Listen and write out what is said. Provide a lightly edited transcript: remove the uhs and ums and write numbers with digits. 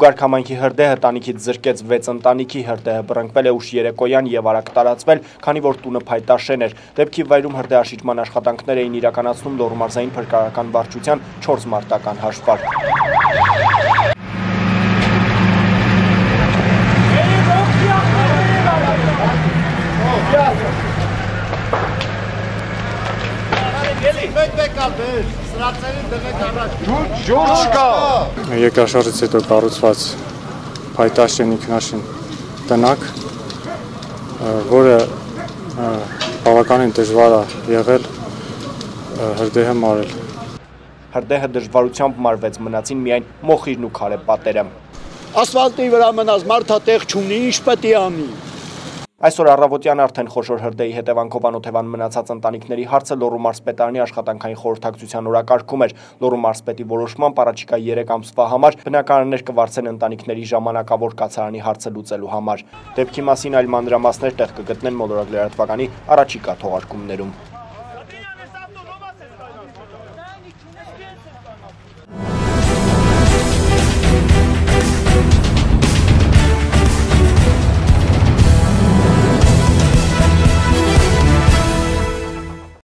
Ուգարք համայնքի հրդեհը տանիքից զրկեց 6 ընտանիքի, հրդեհը բռնկվել է ուշ երեկոյան եւ արագ տարածվել, քանի որ տունը փայտաշեն էր։ Դեպքի վայրում հրդեհաշիջման աշխատանքներ էին իրականացնում Լոռու մարզային փրկարարական վարչության 4 մարտական հաշվարկ։ Երկրաշարժից հետո կառուցված փայտաշեն ինքնաշեն տնակ, որը բավականին դժվար է եղել հրդեհը մարել։ Հրդեհը դժվարությամբ մարվեց, մնացին միայն մոխիրն ու քարե պատերը։ Ասֆալտի վրա մնաց, մարդը տեղ չունի, ինչ պետք է անի։ Այսօր առավոտյան արդեն խոշոր հրդեհի հետևանքով անօթևան մնացած ընտանիքների հարցը Լոռու մարզպետարանի աշխատանքային խորհրդակցության օրակարգում էր։ Լոռու մարզպետի որոշմամբ առաջիկա 3 ամսվա համար բնակարաններ կվարձեն ընտանիքների ժամանակավոր կացարանի հարցը լուծելու համար։ Դեպքի մասին այլ մանրամասներ տեղ կգտնեն մոլորակ լրատվականի առաջիկա թողարկումներում։